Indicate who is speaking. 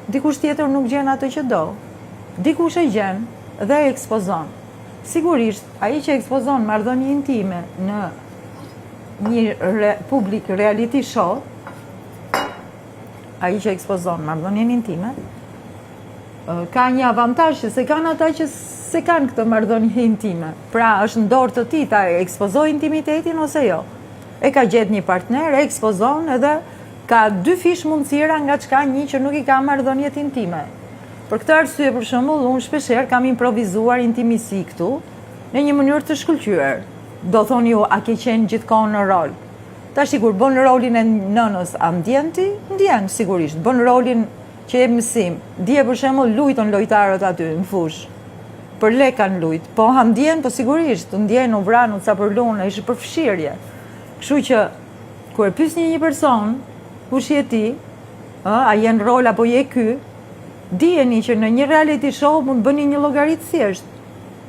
Speaker 1: dikush tjetër nuk gjen atë që do. Dikush e gjen dhe e ekspozon. Sigurisht, ai që ekspozon marrëdhënie intime në një publik reality show, ai që ekspozon marrëdhënien intime, ka një avantazh se kanë ata që se kanë këtë marrëdhënie intime. Pra, është në dorë të tij ta ekspozoj intimitetin ose jo. E ka gjetë një partner, e ekspozon edhe ka dy fish mundësira nga çka një që nuk i ka marrëdhëniet intime. Për këtë arsye, për shembull, unë shpeshherë kam improvizuar intimisi këtu në një mënyrë të shkëlqyer. Do thoni ju, a ke qenë gjithkohë në rol? Tash kur bën rolin e nënës, a ndjen ti? Ndjen sigurisht. Bën rolin që jep mësim. Dje për shembull lujton lojtarët aty në fush. Për lek kanë lujt. Po ha ndjen, po sigurisht, ndjen u vranu ca për lunë, ishte për fshirje. Kështu që kur e pyesni një person, kush je ti? A je në rol apo je ky? Dijeni që në një reality show mund bëni një llogaritë thjesht.